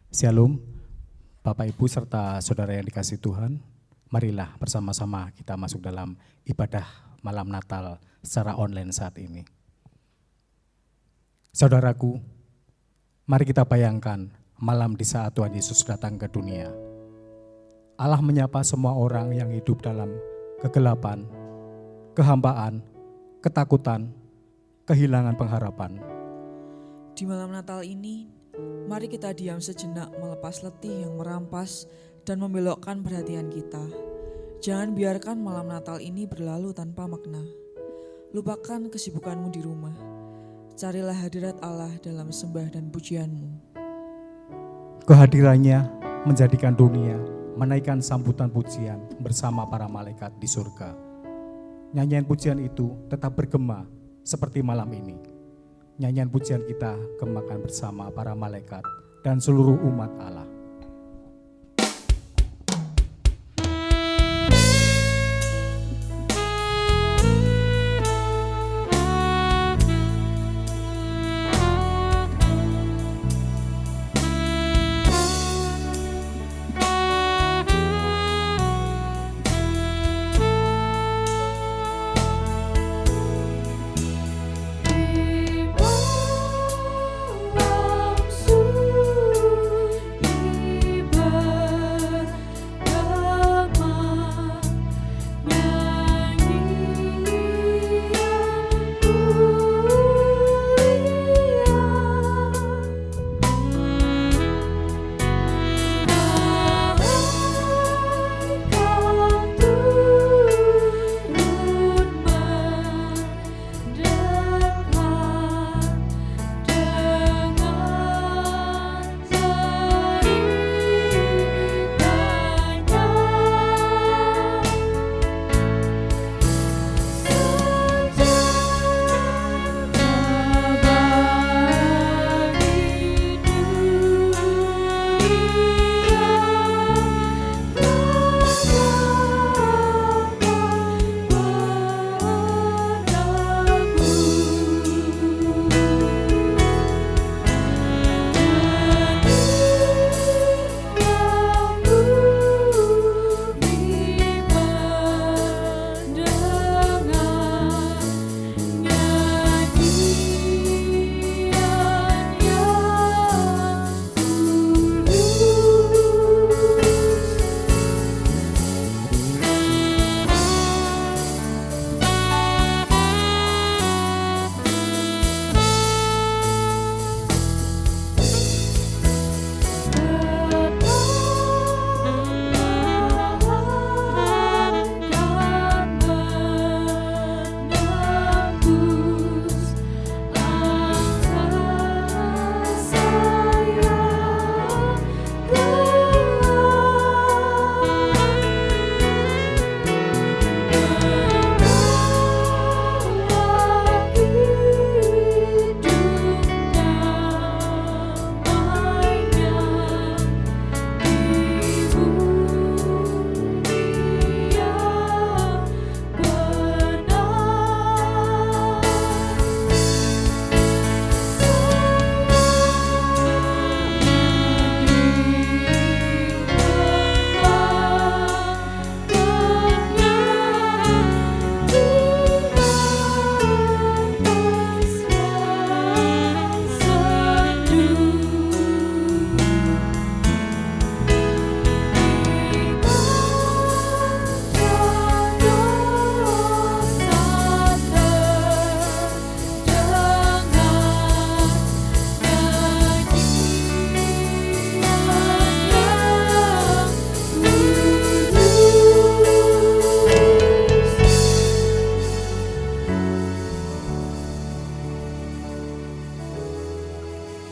Shalom, Bapak Ibu serta saudara yang dikasihi Tuhan. Marilah bersama-sama kita masuk dalam ibadah malam Natal secara online saat ini. Saudaraku, mari kita bayangkan malam di saat Tuhan Yesus datang ke dunia. Allah menyapa semua orang yang hidup dalam kegelapan, kehambaan, ketakutan, kehilangan pengharapan. Di malam Natal ini, mari kita diam sejenak melepas letih yang merampas dan membelokkan perhatian kita. Jangan biarkan malam Natal ini berlalu tanpa makna. Lupakan kesibukanmu di rumah. Carilah hadirat Allah dalam sembah dan pujianmu. Kehadirannya menjadikan dunia menaikkan sambutan pujian bersama para malaikat di surga. Nyanyian pujian itu tetap bergema seperti malam ini. Nyanyian pujian kita gemakan bersama para malaikat dan seluruh umat Allah.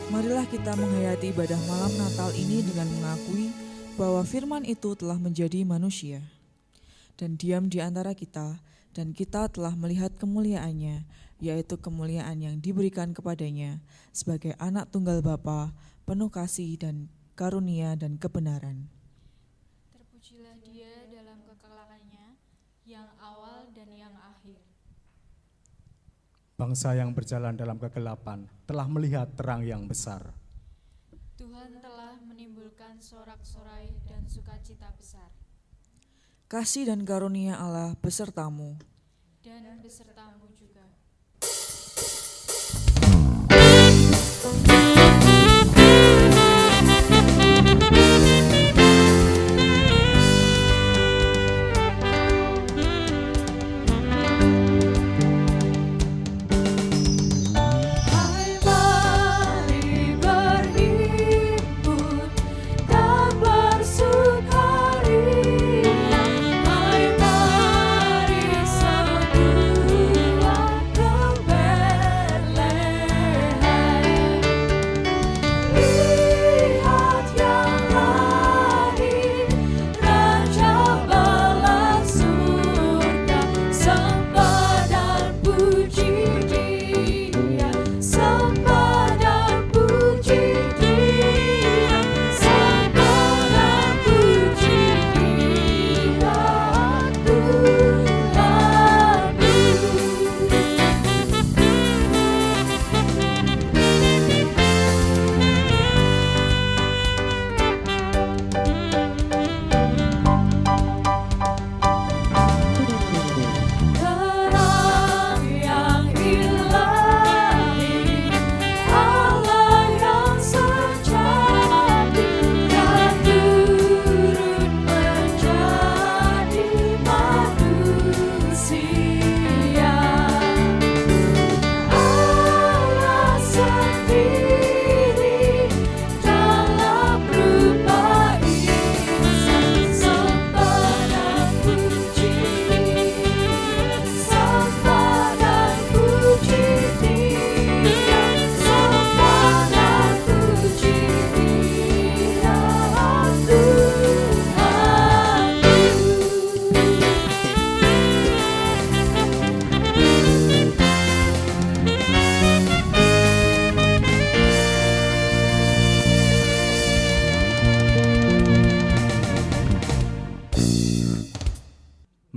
Marilah kita menghayati ibadah malam Natal ini dengan mengakui bahwa firman itu telah menjadi manusia dan diam di antara kita, dan kita telah melihat kemuliaannya, yaitu kemuliaan yang diberikan kepadanya sebagai anak tunggal Bapa, penuh kasih dan karunia dan kebenaran. Terpujilah Dia dalam kekekalannya, yang awal dan yang akhir. Bangsa yang berjalan dalam kegelapan telah melihat terang yang besar. Tuhan telah menimbulkan sorak-sorai dan sukacita besar. Kasih dan karunia Allah besertamu. Dan besertamu juga.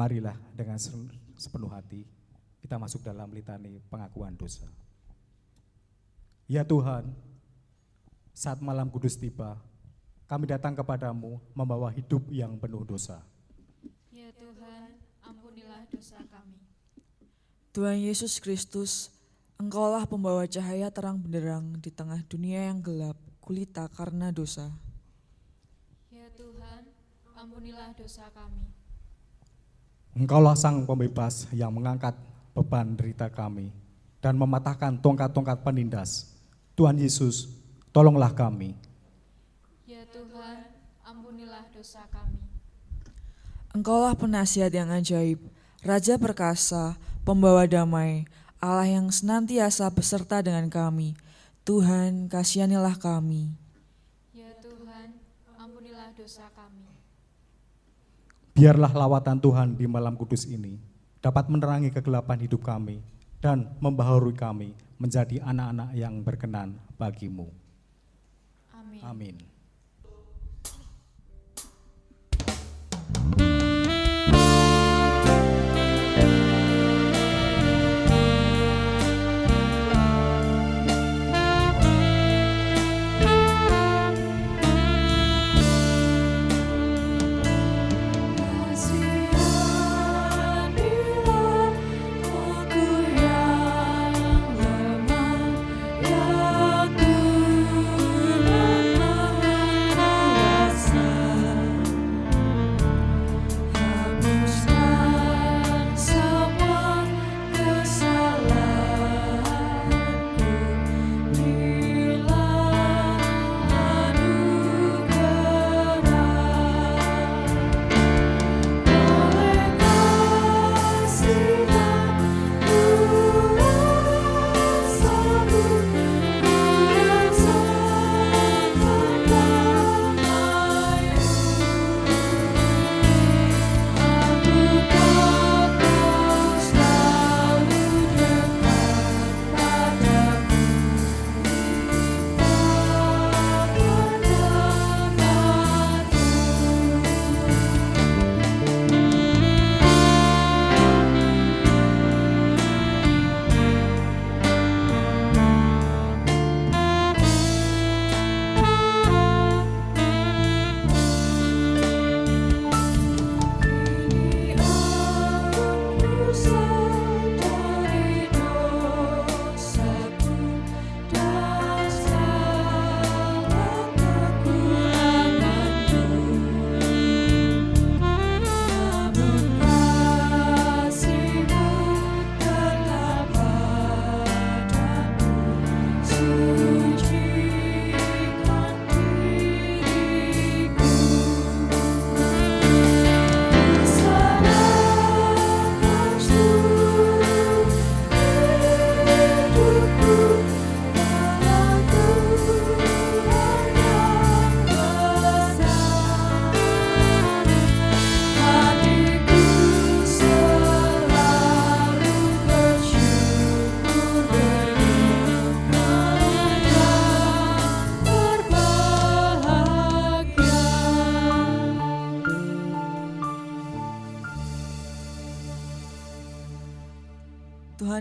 Marilah dengan sepenuh hati kita masuk dalam litani pengakuan dosa. Ya Tuhan, saat malam kudus tiba, kami datang kepadamu membawa hidup yang penuh dosa. Ya Tuhan, ampunilah dosa kami. Tuhan Yesus Kristus, Engkaulah pembawa cahaya terang benderang di tengah dunia yang gelap gulita karena dosa. Ya Tuhan, ampunilah dosa kami. Engkaulah sang pembebas yang mengangkat beban derita kami dan mematahkan tongkat-tongkat penindas. Tuhan Yesus, tolonglah kami. Ya Tuhan, ampunilah dosa kami. Engkaulah penasihat yang ajaib, Raja perkasa, pembawa damai, Allah yang senantiasa beserta dengan kami. Tuhan, kasihanilah kami. Ya Tuhan, ampunilah dosa kami. Biarlah lawatan Tuhan di malam kudus ini dapat menerangi kegelapan hidup kami dan membaharui kami menjadi anak-anak yang berkenan bagimu. Amin. Amin. Aku yang lemah, ya Tuhan.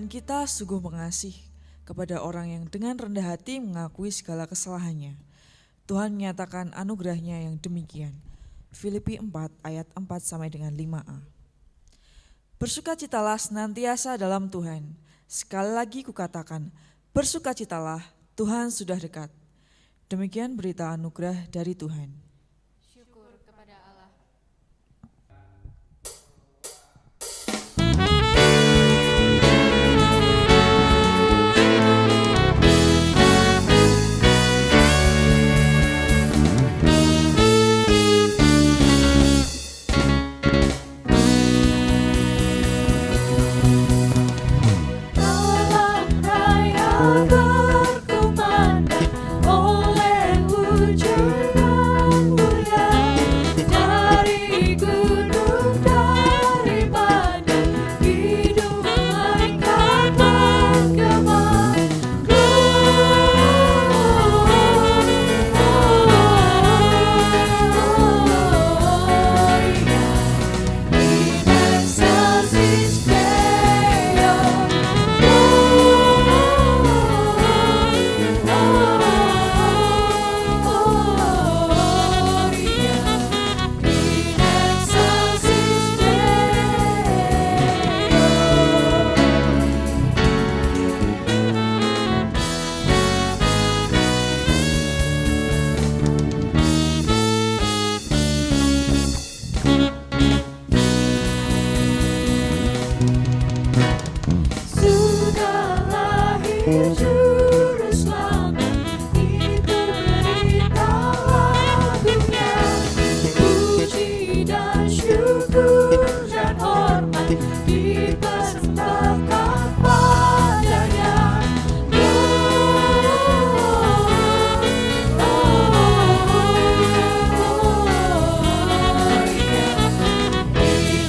Tuhan kita sungguh mengasihi kepada orang yang dengan rendah hati mengakui segala kesalahannya. Tuhan menyatakan anugerahnya yang demikian. Filipi 4 ayat 4 sampai dengan 5a. Bersukacitalah senantiasa dalam Tuhan. Sekali lagi kukatakan, bersukacitalah, Tuhan sudah dekat. Demikian berita anugerah dari Tuhan. Syukur kepada Allah. Alam raya berkumandang oleh hujan yang mulia, dari gunung dari padang hidung malaikat bergema. In excelsis Deo. Sudah lahir juru selamat, itu berita lagunya. Puji dan syukur dan hormat dipersembahkan padanya. In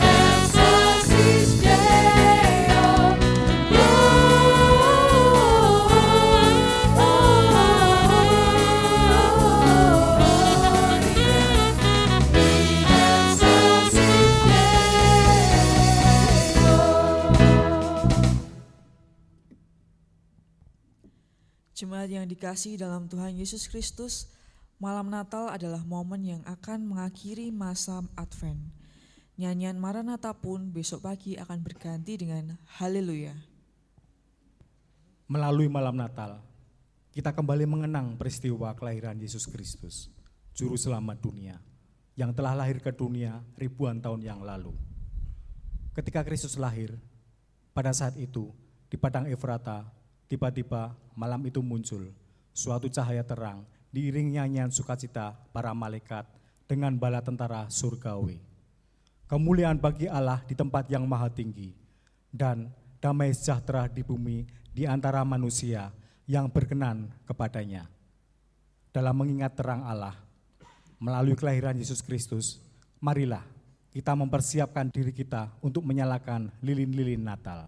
excelsis Deo. Jemaat yang dikasihi dalam Tuhan Yesus Kristus, malam Natal adalah momen yang akan mengakhiri masa Advent. Nyanyian Maranatha pun besok pagi akan berganti dengan Haleluya. Melalui malam Natal, kita kembali mengenang peristiwa kelahiran Yesus Kristus, Juru Selamat dunia, yang telah lahir ke dunia ribuan tahun yang lalu. Ketika Kristus lahir, pada saat itu di padang Efrata, tiba-tiba malam itu muncul suatu cahaya terang diiring nyanyian sukacita para malaikat dengan bala tentara surgawi. Kemuliaan bagi Allah di tempat yang maha tinggi, dan damai sejahtera di bumi di antara manusia yang berkenan kepadanya. Dalam mengingat terang Allah, melalui kelahiran Yesus Kristus, marilah kita mempersiapkan diri kita untuk menyalakan lilin-lilin Natal.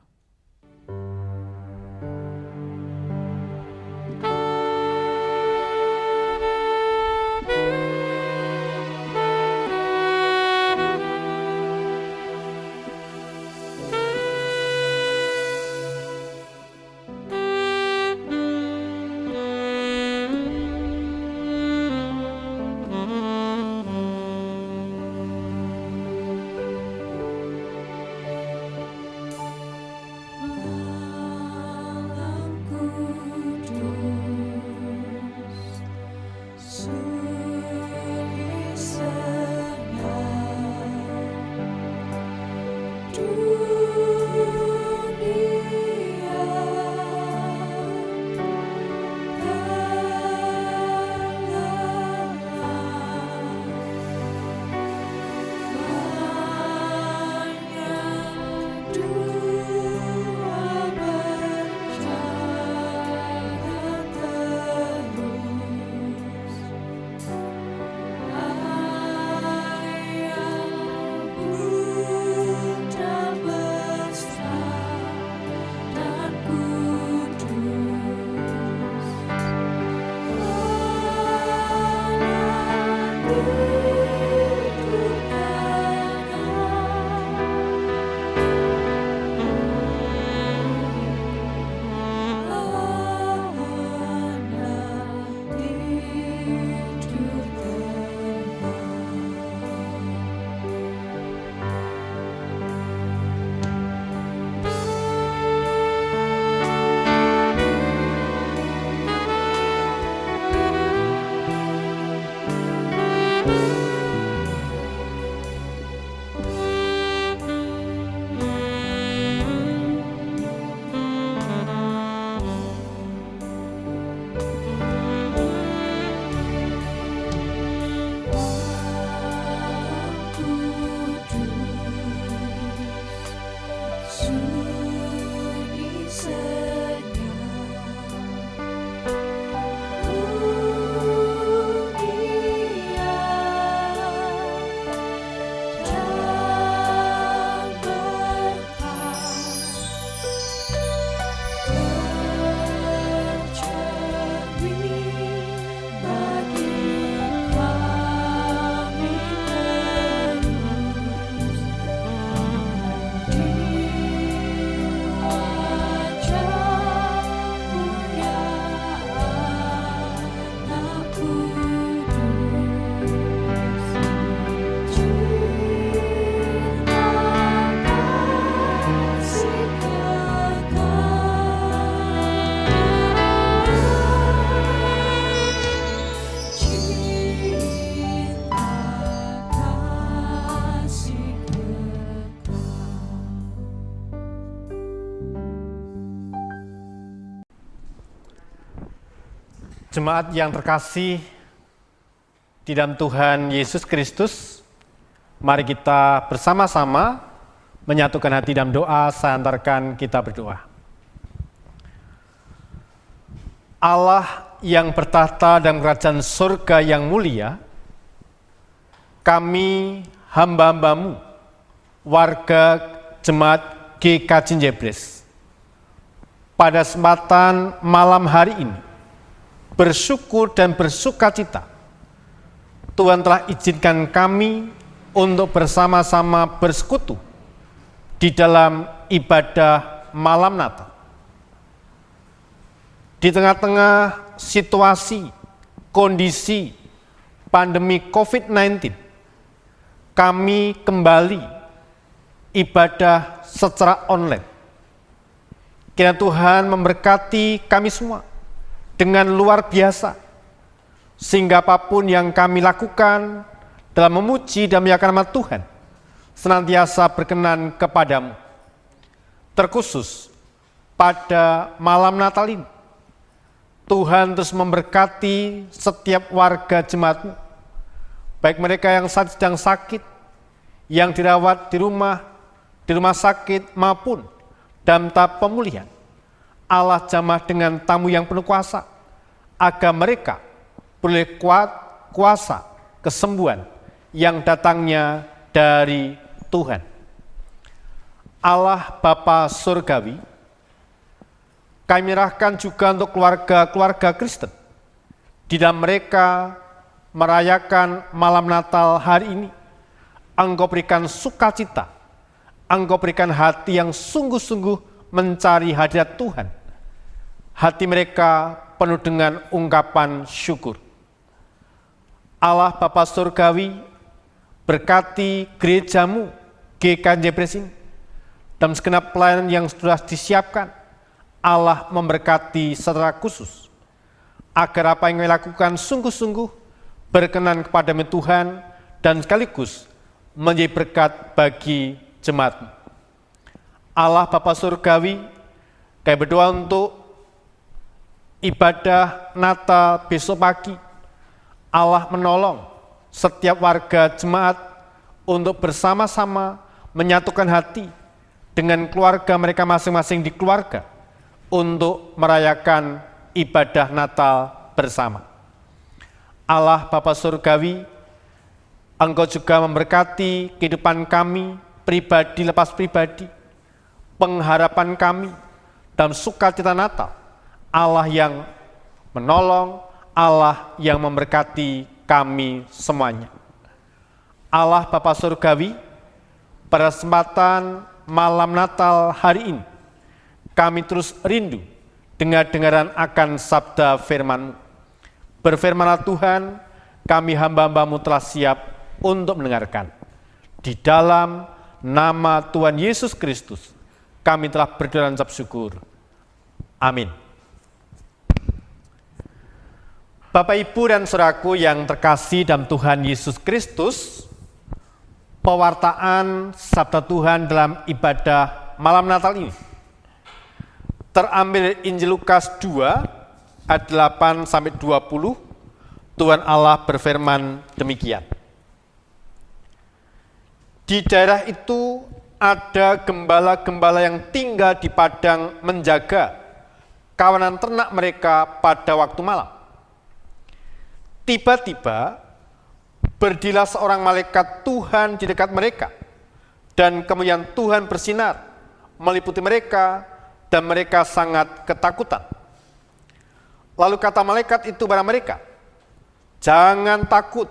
Jemaat yang terkasih di dalam Tuhan Yesus Kristus, mari kita bersama-sama menyatukan hati dalam doa. Saya antarkan kita berdoa. Allah yang bertahta dalam kerajaan surga yang mulia, kami hamba-hambamu, warga jemaat GKJ Jebres, pada kesempatan malam hari ini, bersyukur dan bersukacita Tuhan telah izinkan kami untuk bersama-sama bersekutu di dalam ibadah malam Natal. Di tengah-tengah situasi, kondisi pandemi COVID-19, kami kembali ibadah secara online. Kiranya Tuhan memberkati kami semua dengan luar biasa, sehingga apapun yang kami lakukan dalam memuji dan memuliakan nama Tuhan, senantiasa berkenan kepadamu. Terkhusus pada malam Natal ini, Tuhan terus memberkati setiap warga jemaatmu, baik mereka yang sedang sakit, yang dirawat di rumah sakit maupun dalam tahap pemulihan. Allah jamah dengan tamu yang penuh kuasa, agar mereka boleh kuasa kesembuhan yang datangnya dari Tuhan. Allah Bapa Surgawi, kami menyerahkan juga untuk keluarga-keluarga Kristen, di dalam mereka merayakan malam Natal hari ini. Engkau berikan sukacita, Engkau berikan hati yang sungguh-sungguh mencari hadirat Tuhan. Hati mereka penuh dengan ungkapan syukur. Allah Bapa Surgawi, berkati gerejamu GKJ Jebres ini, dalam segenap pelayanan yang sudah disiapkan. Allah memberkati secara khusus, agar apa yang kami lakukan sungguh-sungguh berkenan kepada Tuhan dan sekaligus menjadi berkat bagi jemaat-Mu. Allah Bapa Surgawi, kami berdoa untuk ibadah Natal besok pagi. Allah menolong setiap warga jemaat untuk bersama-sama menyatukan hati dengan keluarga mereka masing-masing di keluarga untuk merayakan ibadah Natal bersama. Allah Bapa Surgawi, Engkau juga memberkati kehidupan kami pribadi lepas pribadi, pengharapan kami dalam sukacita Natal. Allah yang menolong, Allah yang memberkati kami semuanya. Allah Bapa Surgawi, pada kesempatan malam Natal hari ini, kami terus rindu dengar-dengaran akan sabda firman-Mu. Berfirmanlah Tuhan, kami hamba-hamba-Mu telah siap untuk mendengarkan. Di dalam nama Tuhan Yesus Kristus, kami telah berdoa dan ucap syukur. Amin. Bapak, Ibu, dan saudaraku yang terkasih dalam Tuhan Yesus Kristus, pewartaan sabda Tuhan dalam ibadah malam Natal ini terambil dari Injil Lukas 2 ayat 8 sampai 20. Tuhan Allah berfirman demikian. Di daerah itu ada gembala-gembala yang tinggal di padang menjaga kawanan ternak mereka pada waktu malam. Tiba-tiba berdirilah seorang malaikat Tuhan di dekat mereka, dan kemuliaan Tuhan bersinar meliputi mereka, dan mereka sangat ketakutan. Lalu kata malaikat itu kepada mereka, "Jangan takut,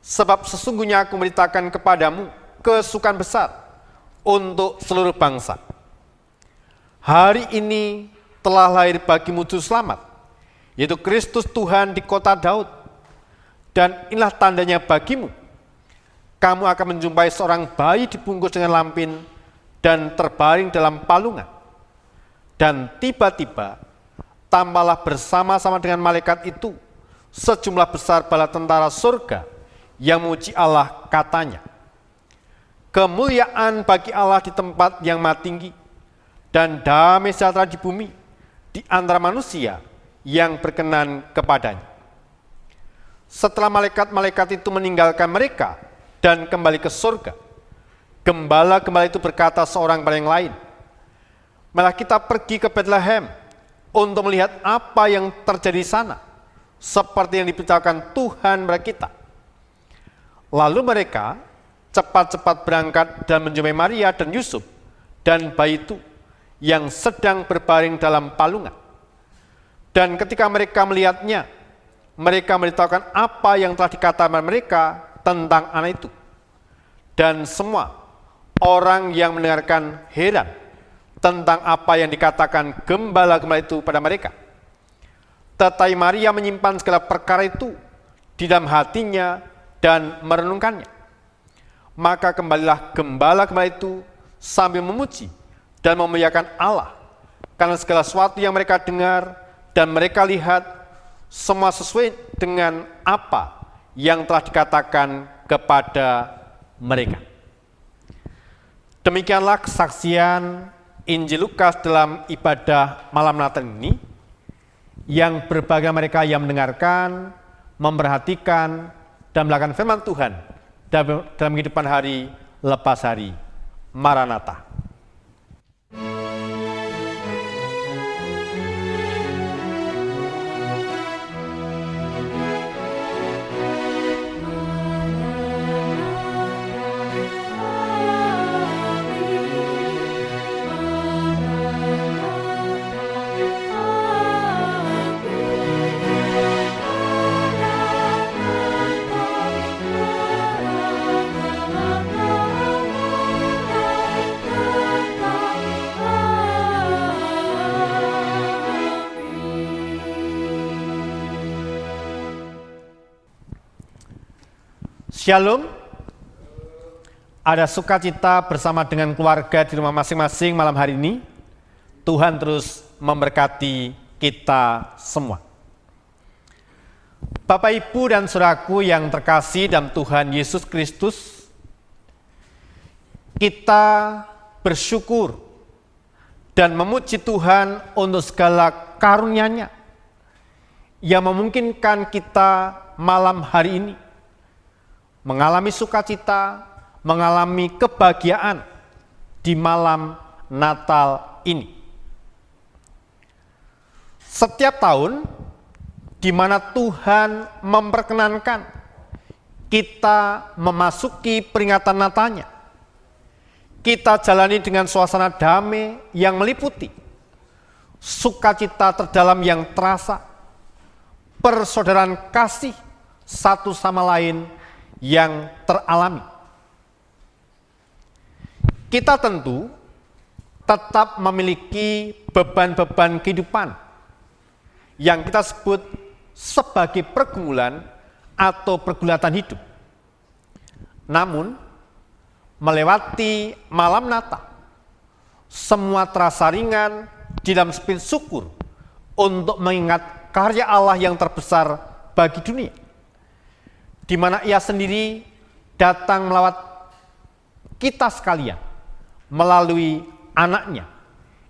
sebab sesungguhnya aku memberitakan kepadamu kesukaan besar untuk seluruh bangsa. Hari ini telah lahir bagimu juru selamat, yaitu Kristus Tuhan di kota Daud. Dan inilah tandanya bagimu, kamu akan menjumpai seorang bayi dibungkus dengan lampin dan terbaring dalam palungan." Dan tiba-tiba tampaklah bersama-sama dengan malaikat itu sejumlah besar bala tentara surga yang memuji Allah, katanya, "Kemuliaan bagi Allah di tempat yang maha tinggi, dan damai sejahtera di bumi di antara manusia yang berkenan kepadanya. Setelah malaikat-malaikat itu meninggalkan mereka dan kembali ke surga, gembala-gembala itu berkata seorang pada yang lain, "Malah kita pergi ke Bethlehem untuk melihat apa yang terjadi di sana, seperti yang diberitakan Tuhan kepada kita." Lalu mereka cepat-cepat berangkat dan menjumpai Maria dan Yusuf dan bayi itu yang sedang berbaring dalam palungan. Dan ketika mereka melihatnya, mereka memberitahukan apa yang telah dikatakan mereka tentang anak itu. Dan semua orang yang mendengarkan heran tentang apa yang dikatakan gembala-gembala itu pada mereka. Tetapi Maria menyimpan segala perkara itu di dalam hatinya dan merenungkannya. Maka kembalilah gembala-gembala itu sambil memuji dan memuliakan Allah karena segala sesuatu yang mereka dengar dan mereka lihat semua sesuai dengan apa yang telah dikatakan kepada mereka. Demikianlah kesaksian Injil Lukas dalam ibadah malam Natal ini, yang berbahagia mereka yang mendengarkan, memperhatikan, dan melakukan firman Tuhan dalam kehidupan hari lepas hari. Maranatha. Shalom, ada sukacita bersama dengan keluarga di rumah masing-masing malam hari ini. Tuhan terus memberkati kita semua. Bapak, Ibu, dan saudaraku yang terkasih dalam Tuhan Yesus Kristus, kita bersyukur dan memuji Tuhan untuk segala karunia-Nya yang memungkinkan kita malam hari ini mengalami sukacita, mengalami kebahagiaan di malam Natal ini. Setiap tahun di mana Tuhan memperkenankan kita memasuki peringatan Natalnya, kita jalani dengan suasana damai yang meliputi sukacita terdalam yang terasa, persaudaraan kasih satu sama lain yang teralami. Kita tentu tetap memiliki beban-beban kehidupan yang kita sebut sebagai pergumulan atau pergulatan hidup. Namun, melewati malam Natal, semua terasa ringan di dalam spirit syukur untuk mengingat karya Allah yang terbesar bagi dunia, di mana Ia sendiri datang melawat kita sekalian melalui anaknya,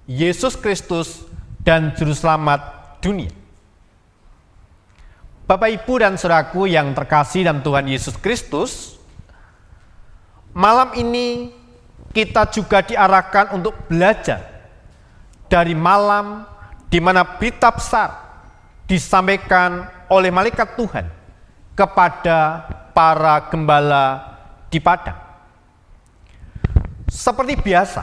Yesus Kristus dan Juru Selamat dunia. Bapak, Ibu, dan saudaraku yang terkasih dalam Tuhan Yesus Kristus, malam ini kita juga diarahkan untuk belajar dari malam di mana berita besar disampaikan oleh malaikat Tuhan kepada para gembala di padang. Seperti biasa,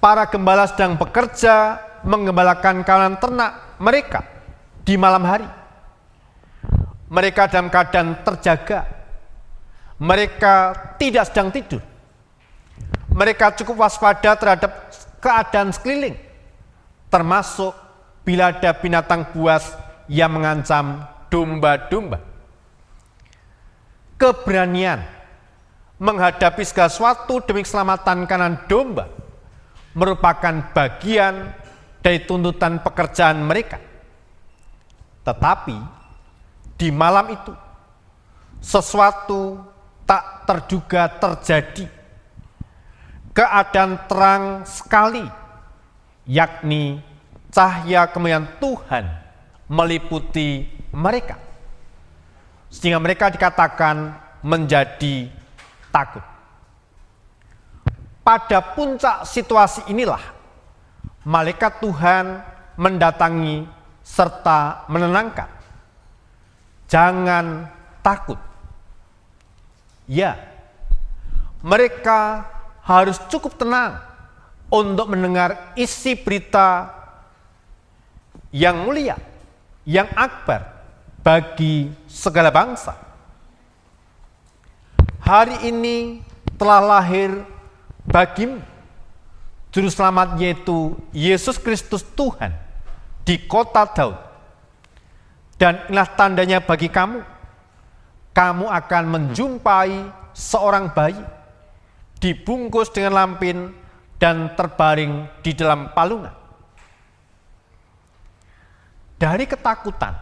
para gembala sedang bekerja menggembalakan kawanan ternak mereka di malam hari. Mereka dalam keadaan terjaga. Mereka tidak sedang tidur. Mereka cukup waspada terhadap keadaan sekeliling, termasuk bila ada binatang buas yang mengancam domba-domba. Keberanian menghadapi segala sesuatu demi keselamatan kanan domba merupakan bagian dari tuntutan pekerjaan mereka. Tetapi di malam itu sesuatu tak terduga terjadi. Keadaan terang sekali, yakni cahaya kemuliaan Tuhan meliputi mereka, sehingga mereka dikatakan menjadi takut. Pada puncak situasi inilah malaikat Tuhan mendatangi serta menenangkan. Jangan takut. Ya, mereka harus cukup tenang untuk mendengar isi berita yang mulia, yang akbar bagi segala bangsa. Hari ini telah lahir bagimu Juru Selamat, yaitu Yesus Kristus Tuhan di kota Daud. Dan inilah tandanya bagi kamu. Kamu akan menjumpai seorang bayi dibungkus dengan lampin dan terbaring di dalam palungan. Dari ketakutan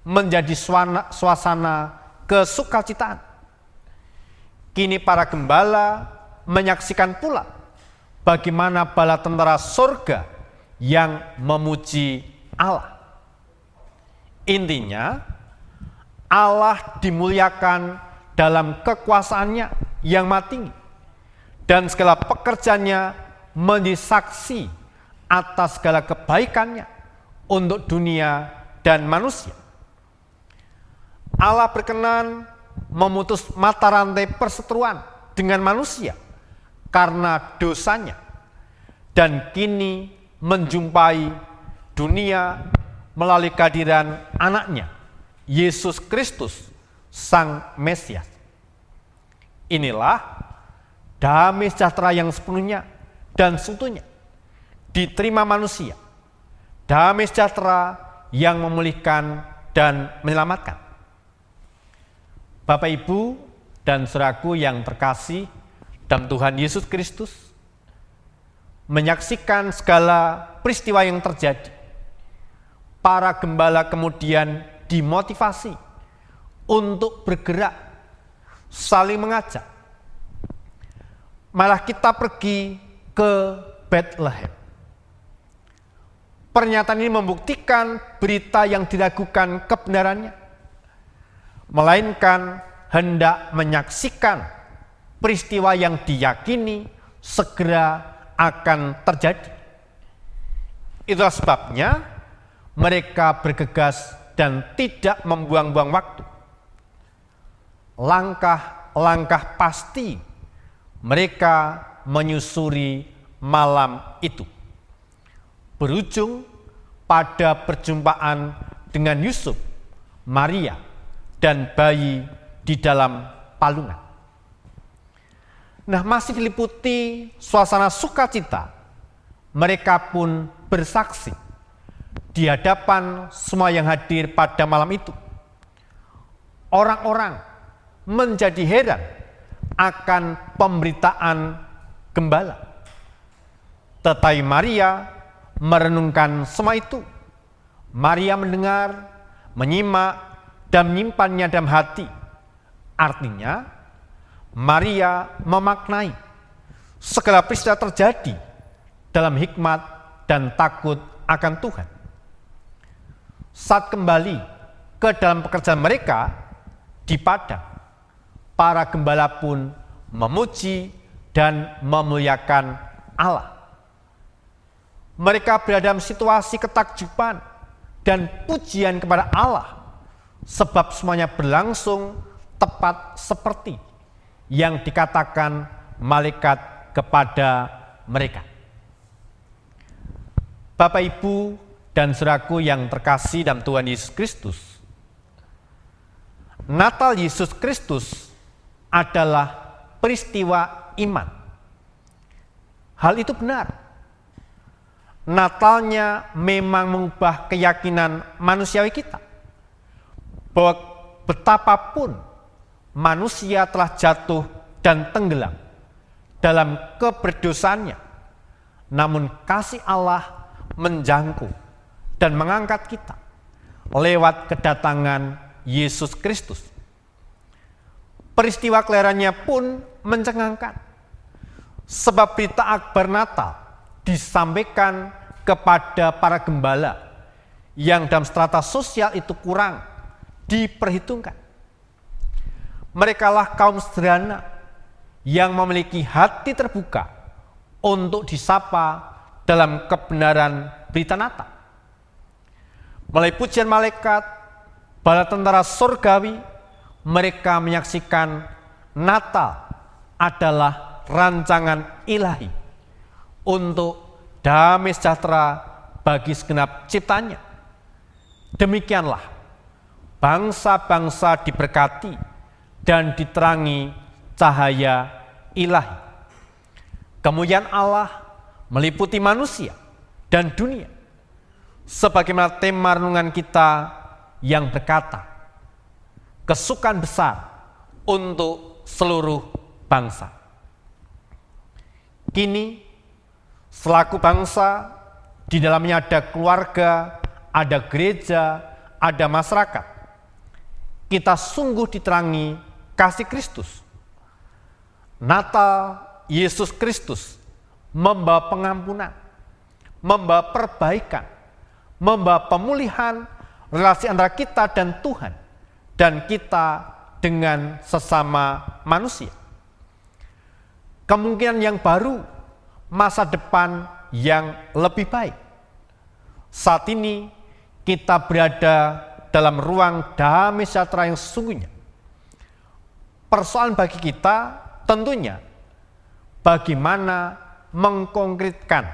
menjadi suasana kesukacitaan. Kini para gembala menyaksikan pula bagaimana bala tentara surga yang memuji Allah. Intinya, Allah dimuliakan dalam kekuasaannya yang maha tinggi, dan segala pekerjaannya menjadi saksi atas segala kebaikannya untuk dunia dan manusia. Allah berkenan memutus mata rantai perseteruan dengan manusia karena dosanya, dan kini menjumpai dunia melalui kehadiran anaknya, Yesus Kristus, Sang Mesias. Inilah damai sejahtera yang sepenuhnya dan seutuhnya diterima manusia. Damai sejahtera yang memulihkan dan menyelamatkan. Bapak, Ibu, dan saudaraku yang terkasih dalam Tuhan Yesus Kristus, menyaksikan segala peristiwa yang terjadi, para gembala kemudian dimotivasi untuk bergerak, saling mengajak. Malah kita pergi ke Bethlehem. Pernyataan ini membuktikan berita yang diragukan kebenarannya, melainkan hendak menyaksikan peristiwa yang diyakini segera akan terjadi. Itulah sebabnya mereka bergegas dan tidak membuang-buang waktu. Langkah-langkah pasti mereka menyusuri malam itu, berujung pada perjumpaan dengan Yusuf, Maria, dan bayi di dalam palungan. Nah, masih diliputi suasana sukacita, mereka pun bersaksi di hadapan semua yang hadir pada malam itu. Orang-orang menjadi heran akan pemberitaan gembala. Tetapi Maria merenungkan semua itu. Maria mendengar, menyimak, dan menyimpannya dalam hati. Artinya, Maria memaknai segala peristiwa terjadi dalam hikmat dan takut akan Tuhan. Saat kembali ke dalam pekerjaan mereka di padang, para gembala pun memuji dan memuliakan Allah. Mereka berada dalam situasi ketakjuban dan pujian kepada Allah, sebab semuanya berlangsung tepat seperti yang dikatakan malaikat kepada mereka. Bapak, Ibu, dan saudaraku yang terkasih dalam Tuhan Yesus Kristus, Natal Yesus Kristus adalah peristiwa iman. Hal itu benar. Natalnya memang mengubah keyakinan manusiawi kita bahwa betapapun manusia telah jatuh dan tenggelam dalam keberdosaannya, namun kasih Allah menjangkau dan mengangkat kita lewat kedatangan Yesus Kristus. Peristiwa kelahirannya pun mencengangkan, sebab berita akbar Natal disampaikan kepada para gembala yang dalam strata sosial itu kurang diperhitungkan. Merekalah kaum sederhana yang memiliki hati terbuka untuk disapa dalam kebenaran berita Natal. Melalui pujian malaikat, bala tentara surgawi, mereka menyaksikan Natal adalah rancangan ilahi untuk damai sejahtera bagi segenap ciptanya. Demikianlah bangsa-bangsa diberkati dan diterangi cahaya ilahi. Kemuliaan Allah meliputi manusia dan dunia, sebagaimana tema renungan kita yang berkata, kesukaan besar untuk seluruh bangsa. Kini, selaku bangsa, di dalamnya ada keluarga, ada gereja, ada masyarakat. Kita sungguh diterangi kasih Kristus. Natal Yesus Kristus membawa pengampunan, membawa perbaikan, membawa pemulihan relasi antara kita dan Tuhan, dan kita dengan sesama manusia. Kemungkinan yang baru, masa depan yang lebih baik. Saat ini kita berada dalam ruang damai sejahtera yang sesungguhnya. Persoalan bagi kita tentunya bagaimana mengkonkretkan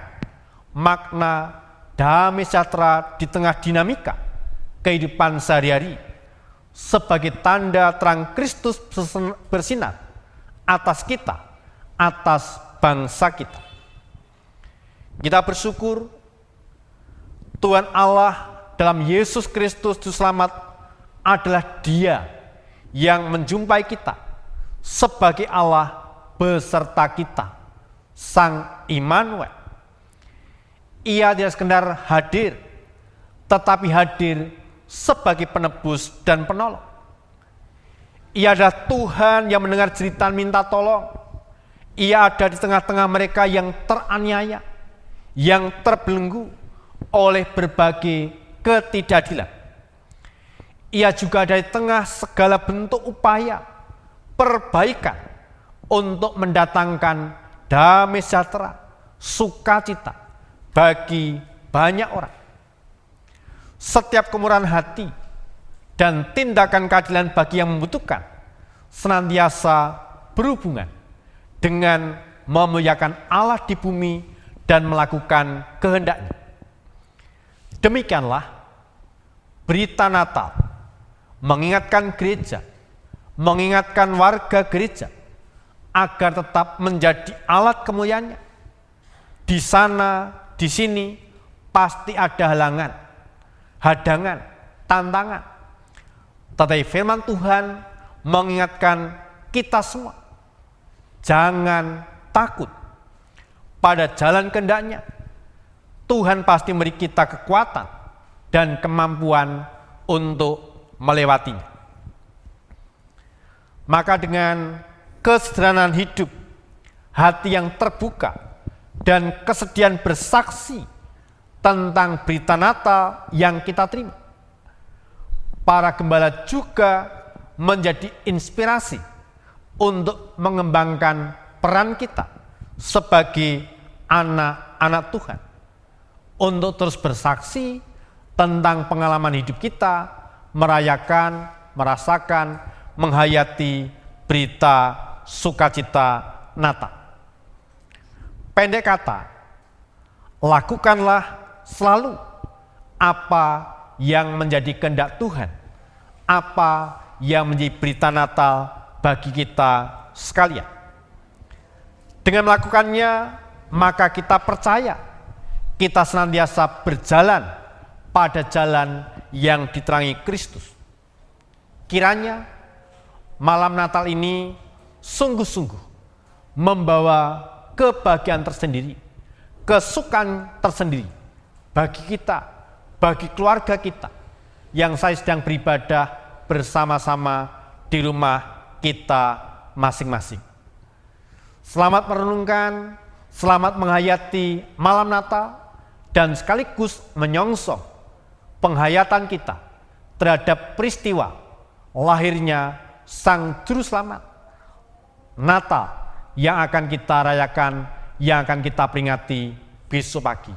makna damai sejahtera di tengah dinamika kehidupan sehari-hari sebagai tanda terang Kristus bersinar atas kita, atas bangsa kita. Kita bersyukur Tuhan Allah dalam Yesus Kristus Juru Selamat adalah Dia yang menjumpai kita sebagai Allah beserta kita, Sang Immanuel. Ia tidak sekedar hadir, tetapi hadir sebagai penebus dan penolong. Ia adalah Tuhan yang mendengar jeritan minta tolong. Ia ada di tengah-tengah mereka yang teraniaya, yang terbelenggu oleh berbagai ketidakadilan. Ia juga ada di tengah segala bentuk upaya perbaikan untuk mendatangkan damai sejahtera, sukacita bagi banyak orang. Setiap kemurahan hati dan tindakan keadilan bagi yang membutuhkan senantiasa berhubungan dengan memuliakan Allah di bumi dan melakukan kehendak-Nya. Demikianlah berita Natal mengingatkan gereja, mengingatkan warga gereja agar tetap menjadi alat kemuliaannya. Di sana, di sini pasti ada halangan, hadangan, tantangan. Tetapi firman Tuhan mengingatkan kita semua, jangan takut. Pada jalan kehendak-Nya, Tuhan pasti memberi kita kekuatan dan kemampuan untuk melewatinya. Maka dengan kesederhanaan hidup, hati yang terbuka, dan kesediaan bersaksi tentang berita Natal yang kita terima, para gembala juga menjadi inspirasi untuk mengembangkan peran kita sebagai anak-anak Tuhan, untuk terus bersaksi tentang pengalaman hidup kita, merayakan, merasakan, menghayati berita sukacita Natal. Pendek kata, lakukanlah selalu apa yang menjadi kehendak Tuhan, apa yang menjadi berita Natal bagi kita sekalian. Dengan melakukannya, maka kita percaya kita senantiasa berjalan pada jalan yang diterangi Kristus. Kiranya malam Natal ini sungguh-sungguh membawa kebahagiaan tersendiri, kesukaan tersendiri bagi kita, bagi keluarga kita yang saya sedang beribadah bersama-sama di rumah kita masing-masing. Selamat merenungkan, selamat menghayati malam Natal, dan sekaligus menyongsong penghayatan kita terhadap peristiwa lahirnya Sang Juru Selamat, Natal yang akan kita rayakan, yang akan kita peringati besok pagi.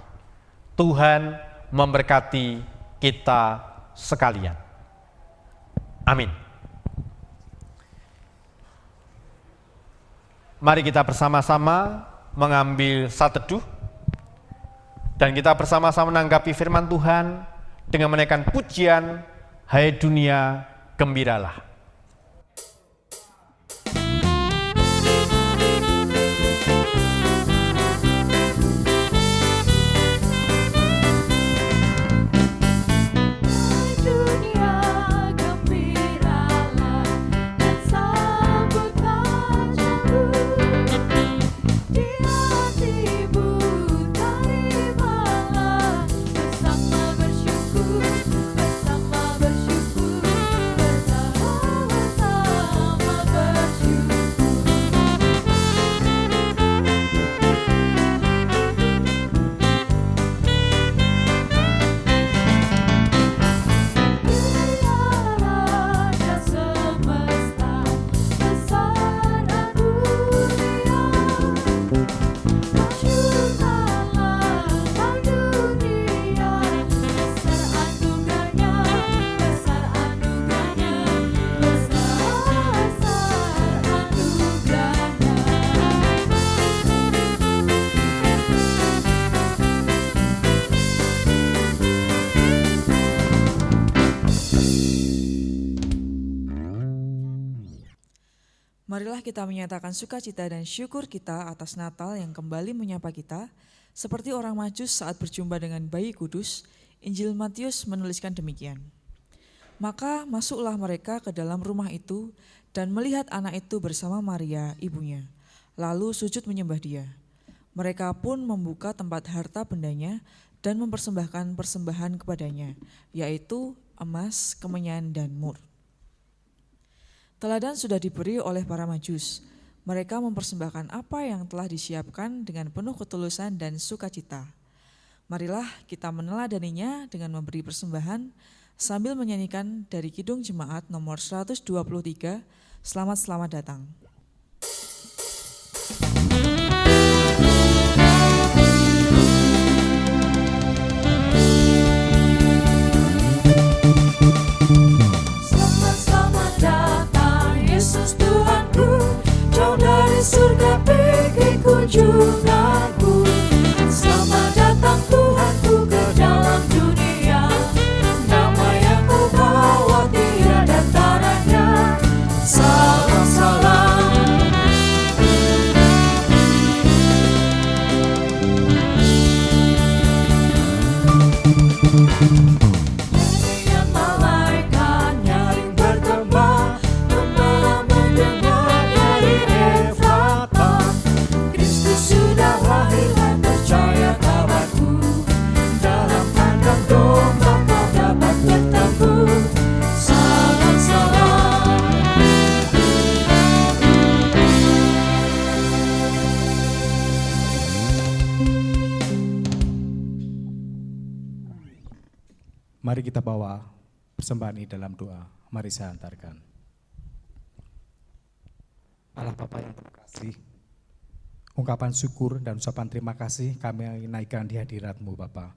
Tuhan memberkati kita sekalian. Amin. Mari kita bersama-sama mengambil saat teduh dan kita bersama-sama menanggapi firman Tuhan dengan menaikkan pujian, hai dunia, gembiralah. Marilah kita menyatakan sukacita dan syukur kita atas Natal yang kembali menyapa kita, seperti orang Majus saat berjumpa dengan bayi kudus. Injil Matius menuliskan demikian. Maka masuklah mereka ke dalam rumah itu dan melihat anak itu bersama Maria, ibunya, lalu sujud menyembah dia. Mereka pun membuka tempat harta bendanya dan mempersembahkan persembahan kepadanya, yaitu emas, kemenyan, dan mur. Teladan sudah diberi oleh para Majus. Mereka mempersembahkan apa yang telah disiapkan dengan penuh ketulusan dan sukacita. Marilah kita meneladaninya dengan memberi persembahan sambil menyanyikan dari Kidung Jemaat nomor 123, Selamat Datang. Yesus Tuhanku, jauh dari surga pergi kunjunganku. Selamat datang Tuhanku ke dalam dunia. Nama yang kau bawa tiada taranya. Salam salam. Nyanyian malaikat nyaring bergema. Mari kita bawa persembahan ini dalam doa. Mari saya antarkan. Allah Bapa yang terkasih, ungkapan syukur dan ucapan terima kasih kami naikkan di hadirat-Mu Bapa.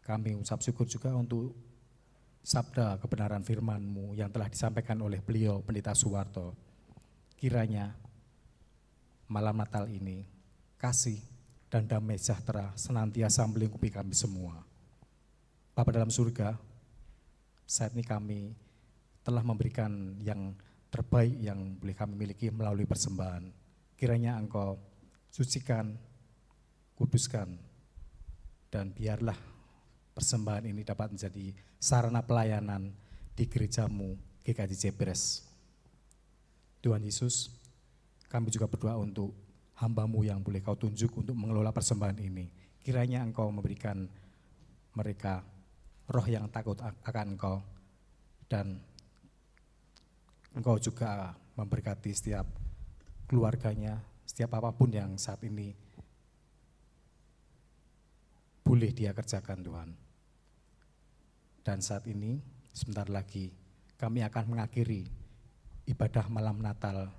Kami ucap syukur juga untuk sabda kebenaran firman-Mu yang telah disampaikan oleh beliau Pendeta Suwarto. Kiranya malam Natal ini kasih dan damai sejahtera senantiasa melingkupi kami semua. Bapa dalam surga, saat ini kami telah memberikan yang terbaik yang boleh kami miliki melalui persembahan. Kiranya Engkau sucikan, kuduskan, dan biarlah persembahan ini dapat menjadi sarana pelayanan di gereja-Mu GKJ Jebres. Tuhan Yesus, kami juga berdoa untuk hamba-Mu yang boleh Kau tunjuk untuk mengelola persembahan ini. Kiranya Engkau memberikan mereka roh yang takut akan Engkau, dan Engkau juga memberkati setiap keluarganya, setiap apapun yang saat ini boleh Dia kerjakan Tuhan. Dan saat ini, sebentar lagi kami akan mengakhiri ibadah malam Natal.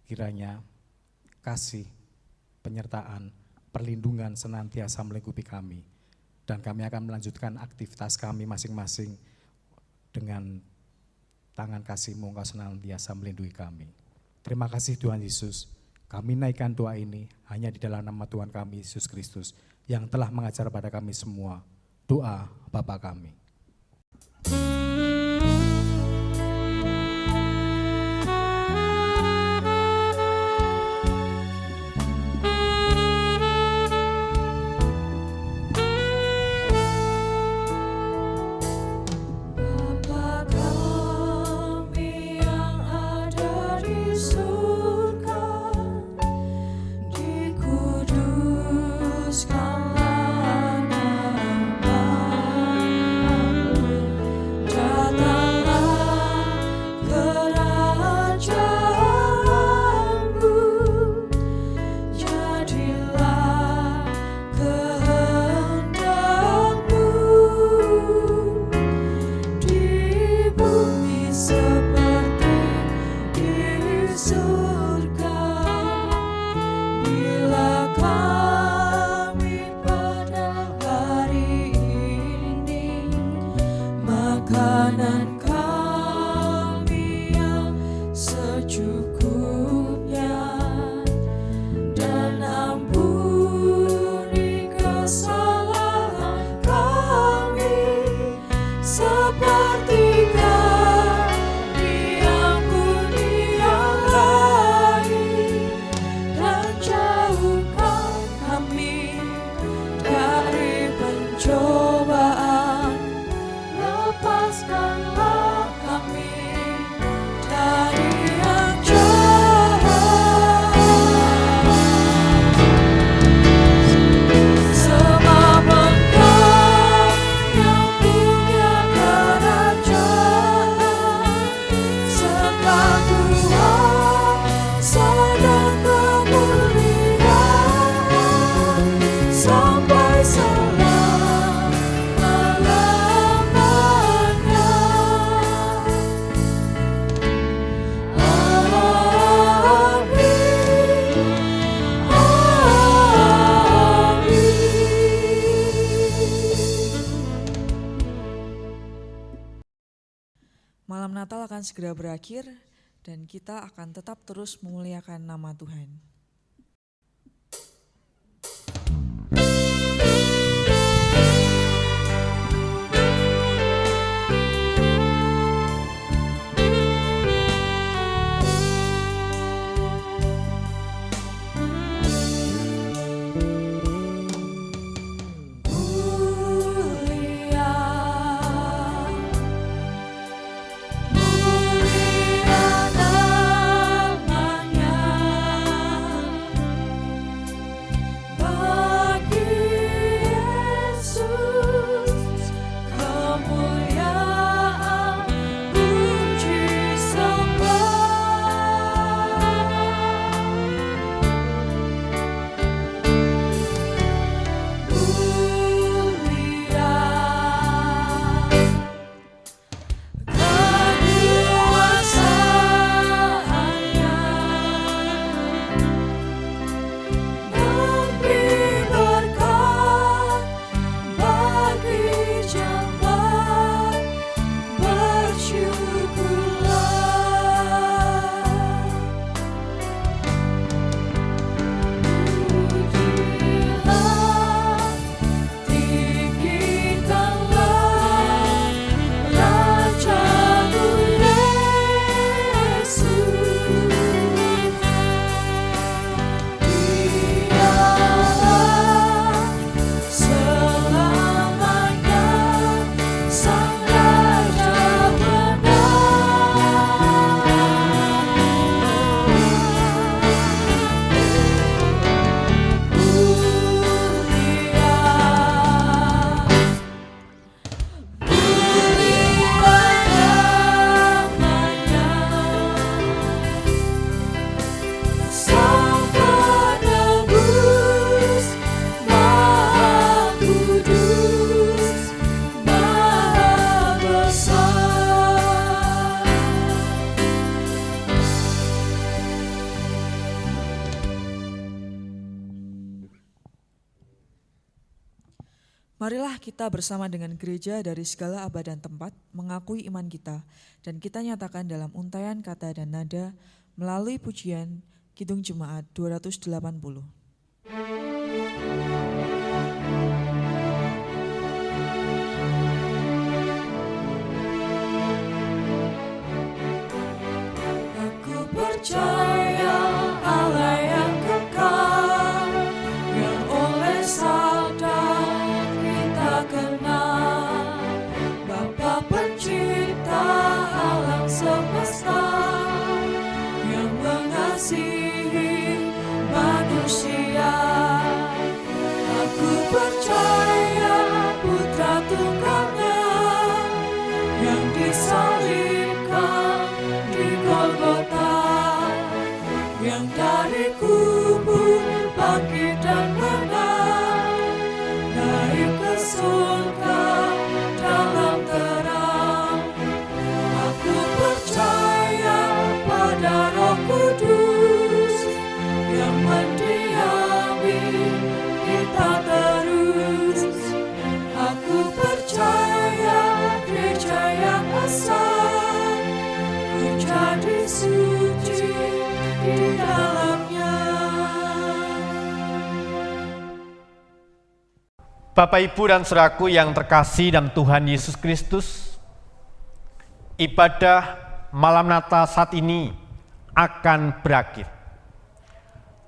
Kiranya kasih, penyertaan, perlindungan senantiasa melingkupi kami. Dan kami akan melanjutkan aktivitas kami masing-masing dengan tangan kasih-Mu Engkau senantiasa melindungi kami. Terima kasih Tuhan Yesus. Kami naikkan doa ini hanya di dalam nama Tuhan kami Yesus Kristus yang telah mengajar pada kami semua. Doa Bapa kami. Bapa kami yang ada di surga, dikuduskanlah namamu, datanglah kerajaanmu, jadilah kehendakmu di bumi seperti di surga. Bila kami pada hari ini makanan kami yang secukupnya, dan ampuni kesalahan kami seperti kami ampuni yang lain, dan jauhkan kami dari pencobaan, lepaskanlah kami dari yang jahat. Sebab Engkau yang punya kerajaan serta kuasa dan kemuliaan sampai selama-lamanya. Malam Natal akan segera berakhir dan kita akan tetap terus memuliakan nama Tuhan. Mulia, mulia namanya, Marilah kita bersama dengan gereja dari segala abad dan tempat mengakui iman kita dan kita nyatakan dalam untaian kata dan nada melalui pujian Kidung Jemaat 280. Aku percaya Allah yang kekal, yang oleh sadar kita kenal, Bapa pencipta alam semesta, yang mengasihi manusia. Aku percaya Putra Tunggalnya yang disalibkan di Golgota, yang dari kubur bangkit dan menang, naik ke surga dalam terang. Aku percaya pada Roh Kudus yang mendiami kita terus. Aku percaya gereja yang besar, menjadi suci di dalamnya. Bapak, Ibu, dan saudaraku yang terkasih dalam Tuhan Yesus Kristus, ibadah malam Natal saat ini akan berakhir.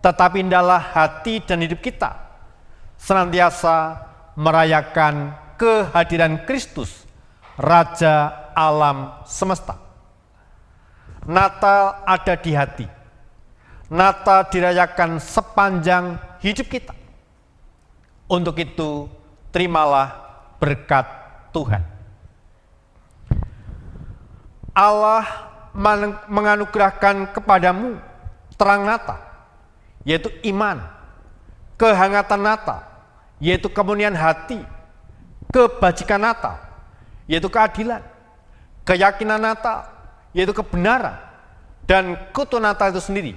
Tetapi hendaklah hati dan hidup kita senantiasa merayakan kehadiran Kristus, Raja alam semesta. Natal ada di hati. Natal dirayakan sepanjang hidup kita. Untuk itu, terimalah berkat Tuhan. Allah menganugerahkan kepadamu terang Natal, yaitu iman, kehangatan Natal, yaitu kemunian hati, kebajikan Natal, yaitu keadilan, keyakinan Natal, yaitu kebenaran, dan keutuhan Natal itu sendiri,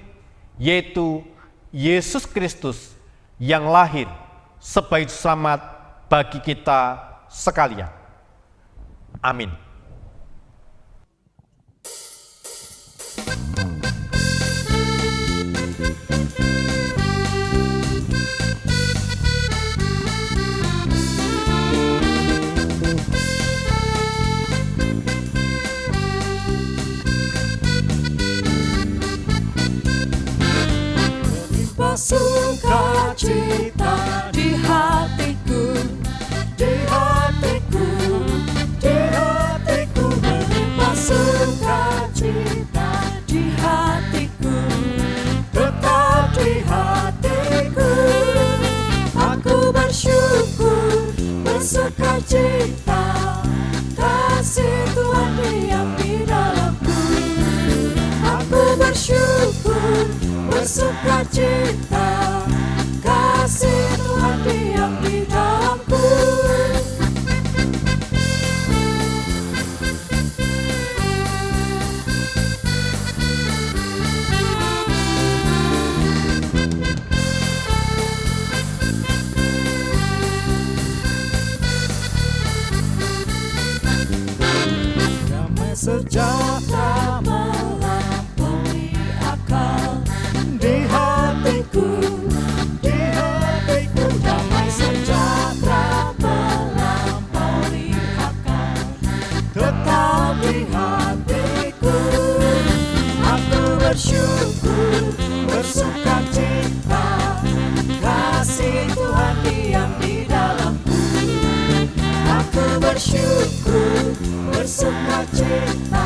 yaitu Yesus Kristus yang lahir sebagai selamat bagi kita sekalian. Amin. Sukacita di hatiku, di hatiku, di hatiku, melimpah sukacita di hatiku, tetap di hatiku. Aku bersyukur, bersukacita, kasih Tuhan diam di dalamku. Aku bersyukur, bersukacita, kasih Tuhan diam di dalamku. Damai sejahtera melampaui akal di hatiku, damai sejahtera melampaui akal, tetap di hatiku. Aku bersyukur, bersukacita, kasih Tuhan diam di dalamku. Aku bersyukur, bersukacita,